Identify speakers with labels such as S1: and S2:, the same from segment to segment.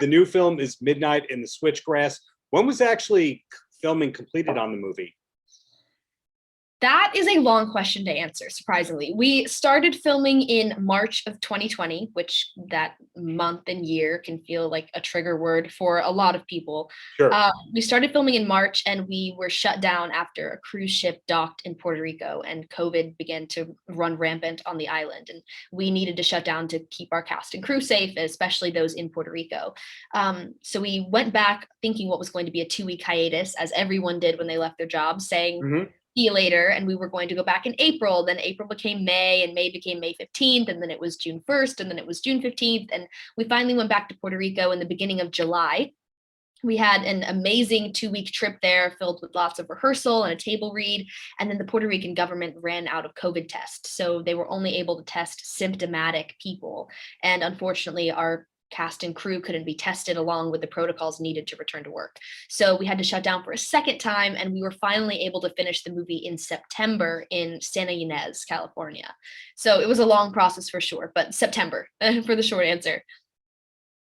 S1: the new film is Midnight in the Switchgrass. When was actually filming completed on the movie?
S2: That is a long question to answer, surprisingly. We started filming in March of 2020, which that month and year can feel like a trigger word for a lot of people.
S1: Sure.
S2: We started filming in March and we were shut down after a cruise ship docked in Puerto Rico and COVID began to run rampant on the island. And we needed to shut down to keep our cast and crew safe, especially those in Puerto Rico. So we went back thinking what was going to be a 2-week hiatus, as everyone did when they left their jobs, saying, see you later. And we were going to go back in April. Then April became May, and May became May 15th. And then it was June 1st. And then it was June 15th. And we finally went back to Puerto Rico in the beginning of July. We had an amazing 2-week trip there filled with lots of rehearsal and a table read. And then the Puerto Rican government ran out of COVID tests. So they were only able to test symptomatic people. And unfortunately, our cast and crew couldn't be tested along with the protocols needed to return to work. So we had to shut down for a second time, and we were finally able to finish the movie in September in Santa Ynez, California. So it was a long process for sure, but September for the short answer.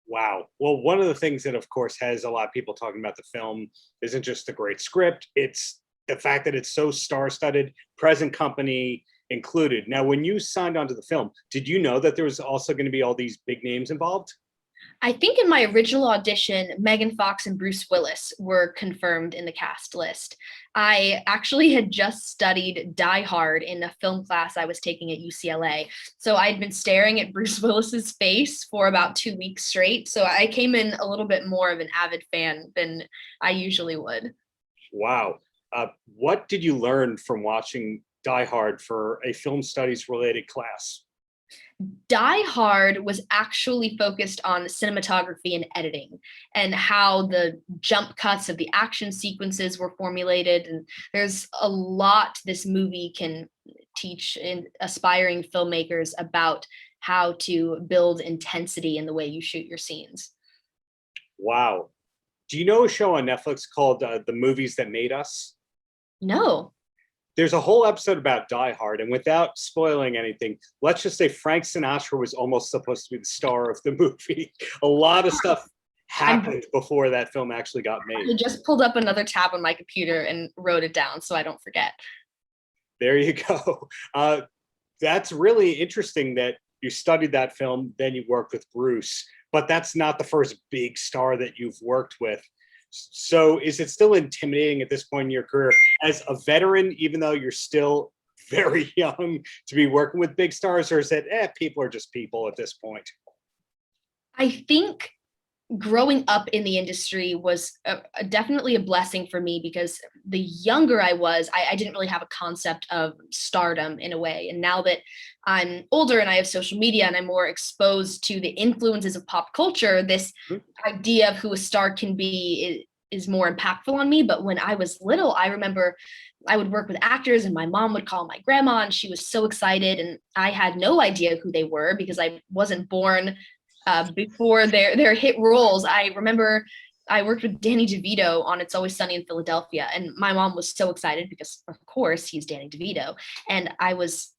S1: Wow. Well, one of the things that, of course, has a lot of people talking about the film isn't just the great script, it's the fact that it's so star-studded, present company included. Now, when you signed on to the film, did you know that there was also going to be all these big names involved?
S2: I think in my original audition, Megan Fox and Bruce Willis were confirmed in the cast list. I actually had just studied Die Hard in a film class I was taking at UCLA. So I'd been staring at Bruce Willis's face for about 2 weeks straight. So I came in a little bit more of an avid fan than I usually would.
S1: Wow. What did you learn from watching Die Hard for a film studies related class?
S2: Die Hard was actually focused on cinematography and editing and how the jump cuts of the action sequences were formulated. And there's a lot this movie can teach aspiring filmmakers about how to build intensity in the way you shoot your scenes.
S1: Wow. Do you know a show on Netflix called The Movies That Made Us?
S2: No.
S1: There's a whole episode about Die Hard, and without spoiling anything, let's just say Frank Sinatra was almost supposed to be the star of the movie. A lot of stuff happened before that film actually got made.
S2: I just pulled up another tab on my computer and wrote it down so I don't forget.
S1: There you go. That's really interesting that you studied that film, then you worked with Bruce, but that's not the first big star that you've worked with. So is it still intimidating at this point in your career as a veteran, even though you're still very young, to be working with big stars, or is it, people are just people at this point?
S2: I think growing up in the industry was definitely a blessing for me, because the younger I was, I didn't really have a concept of stardom in a way. And now that I'm older and I have social media and I'm more exposed to the influences of pop culture, this idea of who a star can be is more impactful on me. But when I was little, I remember I would work with actors and my mom would call my grandma and she was so excited. And I had no idea who they were because I wasn't born before their hit roles. I remember I worked with Danny DeVito on It's Always Sunny in Philadelphia, and my mom was so excited because, of course, he's Danny DeVito. And I was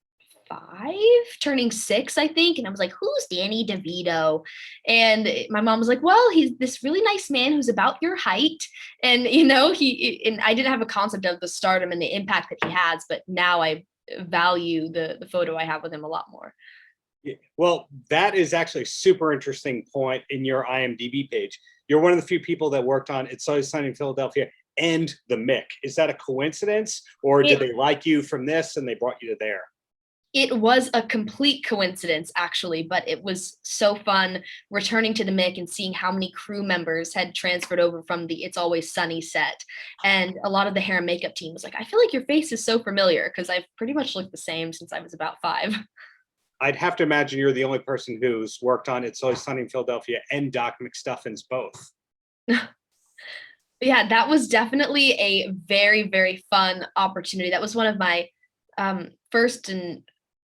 S2: 5, turning 6, I think, and I was like, who's Danny DeVito? And my mom was like, well, he's this really nice man who's about your height. And, and I didn't have a concept of the stardom and the impact that he has, but now I value the photo I have with him a lot more.
S1: Yeah. Well, that is actually a super interesting point in your IMDb page. You're one of the few people that worked on It's Always Sunny in Philadelphia and The Mick. Is that a coincidence, or did they like you from this and they brought you to there?
S2: It was a complete coincidence, actually, but it was so fun returning to the Mick and seeing how many crew members had transferred over from the It's Always Sunny set. And a lot of the hair and makeup team was like, I feel like your face is so familiar, because I've pretty much looked the same since I was about 5.
S1: I'd have to imagine you're the only person who's worked on It's Always Sunny in Philadelphia and Doc McStuffins both.
S2: Yeah, that was definitely a very, very fun opportunity. That was one of my first and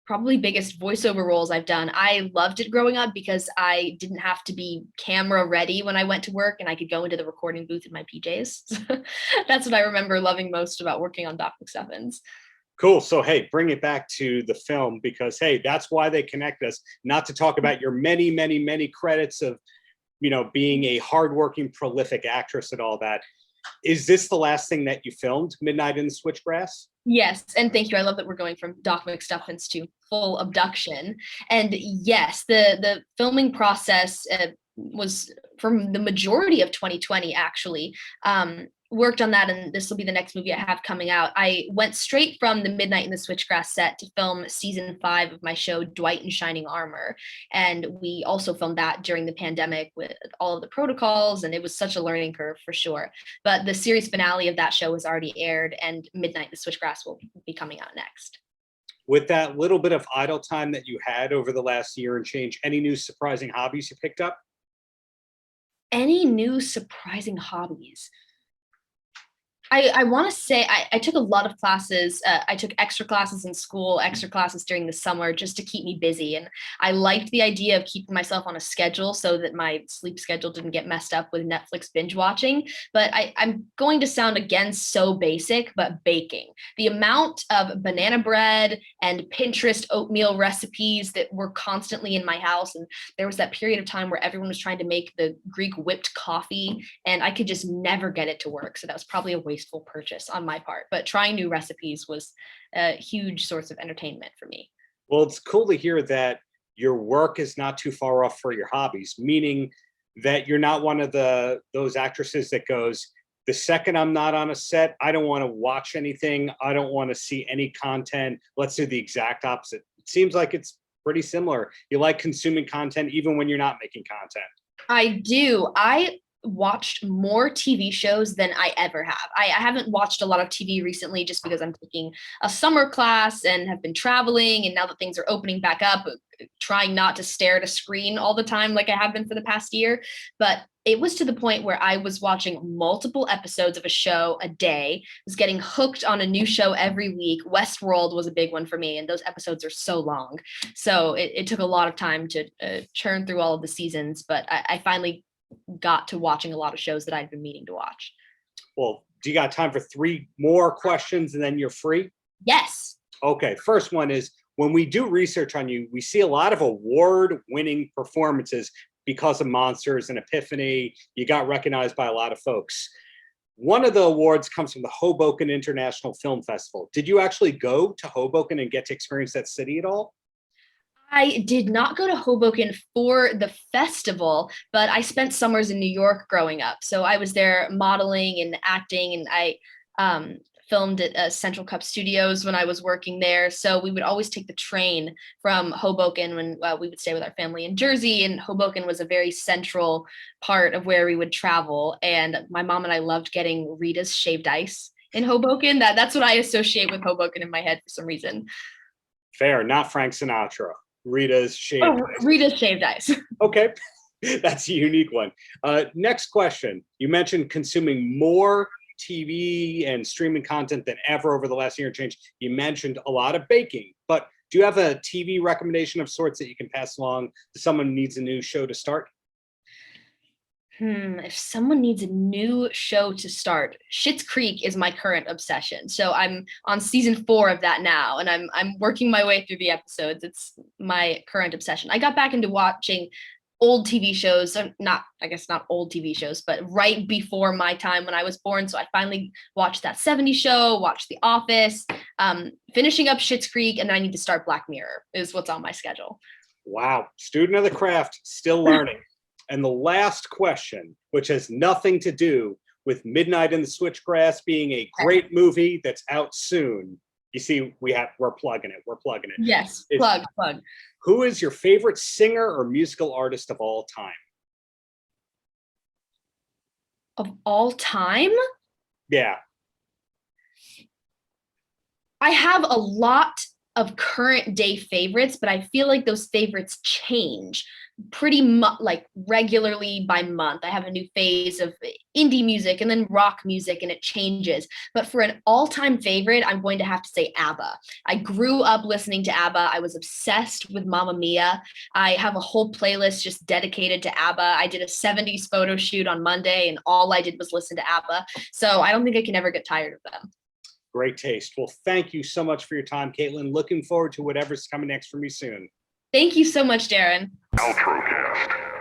S2: probably biggest voiceover roles I've done. I loved it growing up because I didn't have to be camera ready when I went to work, and I could go into the recording booth in my PJs. That's what I remember loving most about working on Doc McStuffins.
S1: Cool. So, hey, bring it back to the film, because, hey, that's why they connect us, not to talk about your many, many, many credits of being a hardworking, prolific actress and all that. Is this the last thing that you filmed, Midnight in the Switchgrass?
S2: Yes, and thank you. I love that we're going from Doc McStuffins to full abduction. And yes, the filming process was from the majority of 2020, actually. Worked on that, and this will be the next movie I have coming out. I went straight from the Midnight in the Switchgrass set to film season 5 of my show, Dwight in Shining Armor. And we also filmed that during the pandemic with all of the protocols, and it was such a learning curve for sure. But the series finale of that show has already aired, and Midnight in the Switchgrass will be coming out next.
S1: With that little bit of idle time that you had over the last year and change, any new surprising hobbies you picked up?
S2: Any new surprising hobbies? I want to say I took a lot of classes. I took extra classes in school, extra classes during the summer just to keep me busy. And I liked the idea of keeping myself on a schedule so that my sleep schedule didn't get messed up with Netflix binge watching. But I'm going to sound again so basic, but baking. The amount of banana bread and Pinterest oatmeal recipes that were constantly in my house. And there was that period of time where everyone was trying to make the Greek whipped coffee, and I could just never get it to work. So that was probably a wasteful purchase on my part, but trying new recipes was a huge source of entertainment for me.
S1: Well, it's cool to hear that your work is not too far off for your hobbies, meaning that you're not one of those actresses that goes, the second I'm not on a set, I don't want to watch anything. I don't want to see any content. Let's do the exact opposite. It seems like it's pretty similar. You like consuming content even when you're not making content.
S2: I do. I watched more TV shows than I ever have. I haven't watched a lot of TV recently just because I'm taking a summer class and have been traveling. And now that things are opening back up, trying not to stare at a screen all the time like I have been for the past year. But it was to the point where I was watching multiple episodes of a show a day, was getting hooked on a new show every week. Westworld was a big one for me, and those episodes are so long. So it took a lot of time to churn through all of the seasons, but I finally got to watching a lot of shows that I'd been meaning to watch.
S1: Well, do you got time for 3 more questions and then you're free?
S2: Yes.
S1: Okay, first one is, when we do research on you, we see a lot of award-winning performances because of Monsters and Epiphany. You got recognized by a lot of folks. One of the awards comes from the Hoboken International Film Festival. Did you actually go to Hoboken and get to experience that city at all?
S2: I did not go to Hoboken for the festival, but I spent summers in New York growing up. So I was there modeling and acting, and I filmed at Central Cup Studios when I was working there. So we would always take the train from Hoboken when we would stay with our family in Jersey, and Hoboken was a very central part of where we would travel. And my mom and I loved getting Rita's shaved ice in Hoboken. That's what I associate with Hoboken in my head for some reason.
S1: Fair, not Frank Sinatra. Rita's shaved ice.
S2: Rita's shaved ice.
S1: Okay, that's a unique one. Next question. You mentioned consuming more TV and streaming content than ever over the last year and change. You mentioned a lot of baking, but do you have a TV recommendation of sorts that you can pass along to someone who needs a new show to start?
S2: If someone needs a new show to start, Schitt's Creek is my current obsession. So I'm on season 4 of that now, and I'm working my way through the episodes. It's my current obsession. I got back into watching old TV shows, not old TV shows, but right before my time when I was born. So I finally watched that 70s show, watched The Office, finishing up Schitt's Creek, and then I need to start Black Mirror is what's on my schedule.
S1: Wow, student of the craft, still learning. And the last question, which has nothing to do with Midnight in the Switchgrass being a great movie that's out soon. You see, we're plugging it. We're plugging it.
S2: Yes, plug.
S1: Who is your favorite singer or musical artist of all time?
S2: Of all time?
S1: Yeah.
S2: I have a lot of current day favorites, but I feel like those favorites change pretty much like regularly by month. I have a new phase of indie music and then rock music, and it changes. But for an all-time favorite, I'm going to have to say ABBA. I grew up listening to ABBA. I was obsessed with Mamma Mia. I have a whole playlist just dedicated to ABBA. I did a 70s photo shoot on Monday, and all I did was listen to ABBA. So I don't think I can ever get tired of them.
S1: Great taste. Well, thank you so much for your time, Caitlin. Looking forward to whatever's coming next from you soon.
S2: Thank you so much, Darren.
S3: Paltrocast.